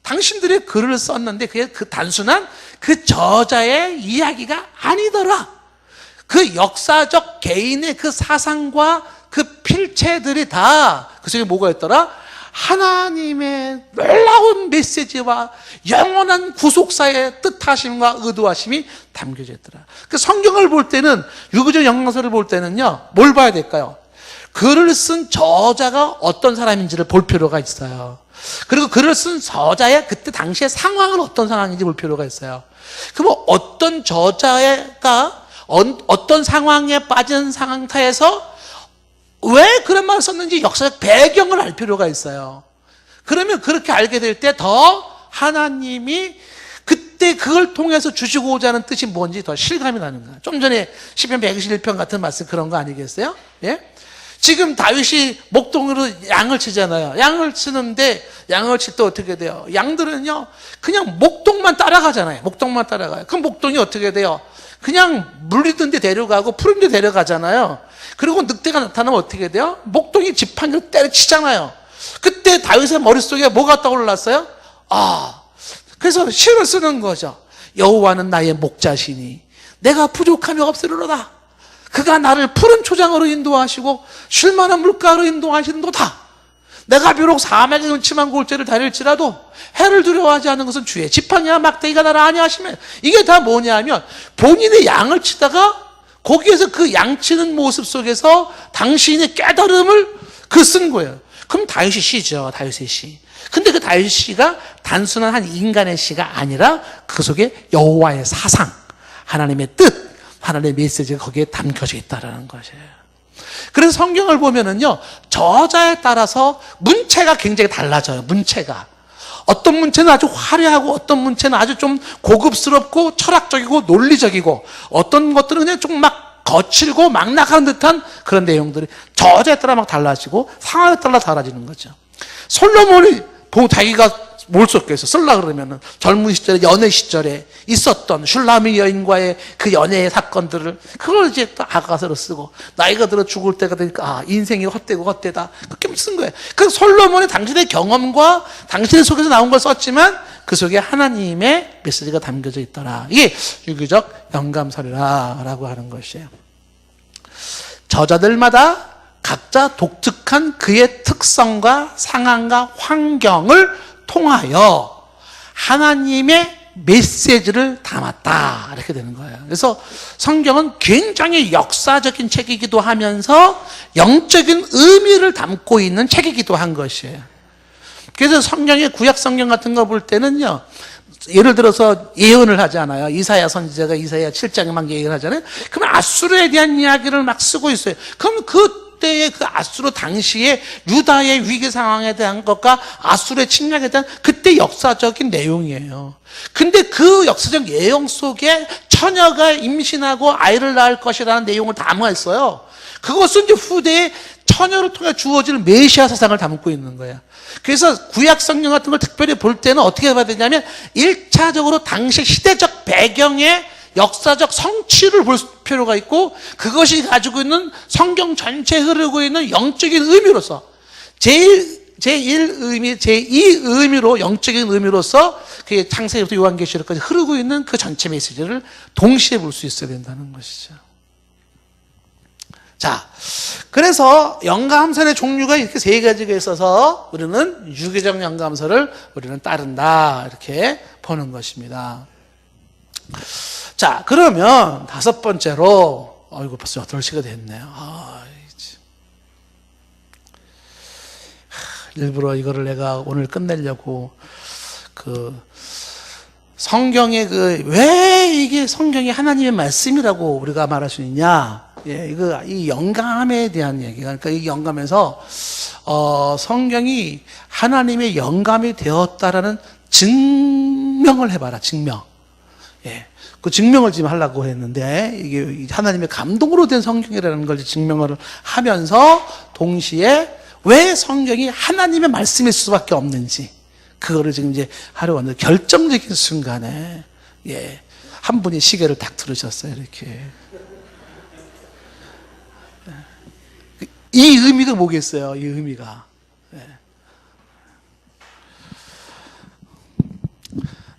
당신들의 글을 썼는데 그게 그 단순한 그 저자의 이야기가 아니더라. 그 역사적 개인의 그 사상과 그 필체들이 다 그 속에 뭐가 있더라? 하나님의 놀라운 메시지와 영원한 구속사의 뜻하심과 의도하심이 담겨져 있더라. 그 성경을 볼 때는 유기적 영감설을 볼 때는요, 뭘 봐야 될까요? 글을 쓴 저자가 어떤 사람인지를 볼 필요가 있어요. 그리고 글을 쓴 저자의 그때 당시의 상황은 어떤 상황인지 볼 필요가 있어요. 그럼 어떤 저자가 어떤 상황에 빠진 상태에서 왜 그런 말을 썼는지 역사적 배경을 알 필요가 있어요. 그러면 그렇게 알게 될 때 더 하나님이 그때 그걸 통해서 주시고자 하는 뜻이 뭔지 더 실감이 나는 거예요. 좀 전에 시편 121편 같은 말씀 그런 거 아니겠어요? 예? 지금 다윗이 목동으로 양을 치잖아요. 양을 치는데 양을 칠 때 어떻게 돼요? 양들은요 그냥 목동만 따라가잖아요. 목동만 따라가요. 그럼 목동이 어떻게 돼요? 그냥 물리던 데 데려가고 푸른 데 데려가잖아요. 그리고 늑대가 나타나면 어떻게 돼요? 목동이 지팡이로 때려치잖아요. 그때 다윗의 머릿속에 뭐가 떠올랐어요? 그래서 시를 쓰는 거죠. 여호와는 나의 목자시니 내가 부족함이 없으리로다. 그가 나를 푸른 초장으로 인도하시고 쉴만한 물가로 인도하시는도다. 내가 비록 사막의 음침한 골짜기를 다닐지라도 해를 두려워하지 않는 것은 주의 지팡이와 막대기가 나를 안위하시면. 이게 다 뭐냐면 본인의 양을 치다가 거기에서 그 양치는 모습 속에서 당신의 깨달음을 쓴 거예요. 그럼 다윗이 시죠. 다윗의 시. 근데 그 다윗 시가 단순한 한 인간의 시가 아니라 그 속에 여호와의 사상, 하나님의 뜻, 하나님의 메시지가 거기에 담겨져 있다는 것이에요. 그래서 성경을 보면은요, 저자에 따라서 문체가 굉장히 달라져요. 문체가. 어떤 문체는 아주 화려하고 어떤 문체는 아주 좀 고급스럽고 철학적이고 논리적이고 어떤 것들은 그냥 좀 막 거칠고 막 나가는 듯한 그런 내용들이 저자에 따라 막 달라지고 상황에 따라 달라지는 거죠. 솔로몬이 자기가 뭘 썼겠어? 쓰려고 그러면은 젊은 시절에, 연애 시절에 있었던 슐라미 여인과의 그 연애의 사건들을 그걸 이제 또 아가서로 쓰고 나이가 들어 죽을 때가 되니까 인생이 헛되고 헛되다 그렇게 쓴 거예요. 그 솔로몬이 당신의 경험과 당신의 속에서 나온 걸 썼지만 그 속에 하나님의 메시지가 담겨져 있더라. 이게 유기적 영감설이라고 하는 것이에요. 저자들마다 각자 독특한 그의 특성과 상황과 환경을 통하여 하나님의 메시지를 담았다 이렇게 되는 거예요. 그래서 성경은 굉장히 역사적인 책이기도 하면서 영적인 의미를 담고 있는 책이기도 한 것이에요. 그래서 성경의 구약 성경 같은 거 볼 때는요, 예를 들어서 예언을 하잖아요. 이사야 선지자가 이사야 7장에 막 예언을 하잖아요. 그러면 아수르에 대한 이야기를 막 쓰고 있어요. 그럼 그때의 그 아수르 당시에 유다의 위기 상황에 대한 것과 아수르의 침략에 대한 그때 역사적인 내용이에요. 근데 그 역사적 내용 속에 처녀가 임신하고 아이를 낳을 것이라는 내용을 담아 있어요. 그것은 이제 후대에 처녀를 통해 주어질 메시아 사상을 담고 있는 거예요. 그래서 구약 성경 같은 걸 특별히 볼 때는 어떻게 봐야 되냐면 1차적으로 당시 시대적 배경의 역사적 성취를 볼 필요가 있고 그것이 가지고 있는 성경 전체에 흐르고 있는 영적인 의미로서 제1의미, 제2의미로 영적인 의미로서 그게 창세기부터 요한계시록까지 흐르고 있는 그 전체 메시지를 동시에 볼 수 있어야 된다는 것이죠. 자, 그래서 영감설의 종류가 이렇게 세 가지가 있어서 우리는 유기적 영감설을 우리는 따른다 이렇게 보는 것입니다. 자, 그러면 다섯 번째로 벌써 8시가 됐네요. 일부러 이거를 내가 오늘 끝내려고 성경의 왜 이게 성경이 하나님의 말씀이라고 우리가 말할 수 있냐? 이 영감에 대한 얘기가, 그러니까 이 영감에서, 성경이 하나님의 영감이 되었다라는 증명을 해봐라, 증명. 그 증명을 지금 하려고 했는데, 이게 하나님의 감동으로 된 성경이라는 걸 증명을 하면서, 동시에 왜 성경이 하나님의 말씀일 수밖에 없는지, 그거를 지금 이제 하려고 하는데, 결정적인 순간에, 한 분이 시계를 딱 들으셨어요, 이렇게. 이 의미가 뭐겠어요? 이 의미가.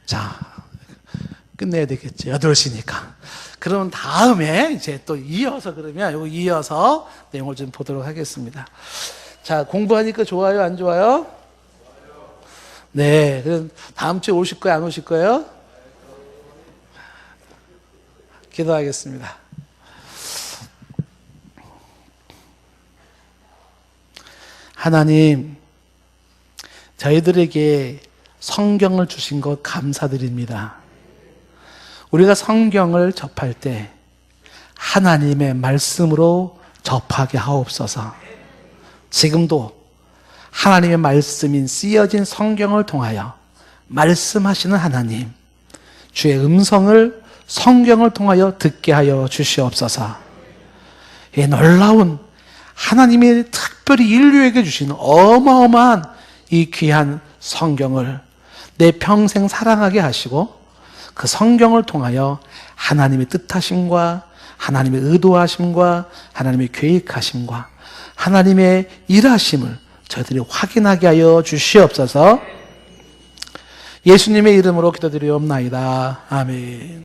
자, 끝내야 되겠죠. 8시니까. 그러면 다음에 이제 또 이어서 내용을 좀 보도록 하겠습니다. 자, 공부하니까 좋아요? 안 좋아요? 네. 그럼 다음 주에 오실 거예요? 안 오실 거예요? 기도하겠습니다. 하나님, 저희들에게 성경을 주신 것 감사드립니다. 우리가 성경을 접할 때 하나님의 말씀으로 접하게 하옵소서. 지금도 하나님의 말씀인 쓰여진 성경을 통하여 말씀하시는 하나님, 주의 음성을 성경을 통하여 듣게 하여 주시옵소서. 이 놀라운 하나님이 특별히 인류에게 주시는 어마어마한 이 귀한 성경을 내 평생 사랑하게 하시고 그 성경을 통하여 하나님의 뜻하심과 하나님의 의도하심과 하나님의 계획하심과 하나님의 일하심을 저희들이 확인하게 하여 주시옵소서. 예수님의 이름으로 기도드리옵나이다. 아멘.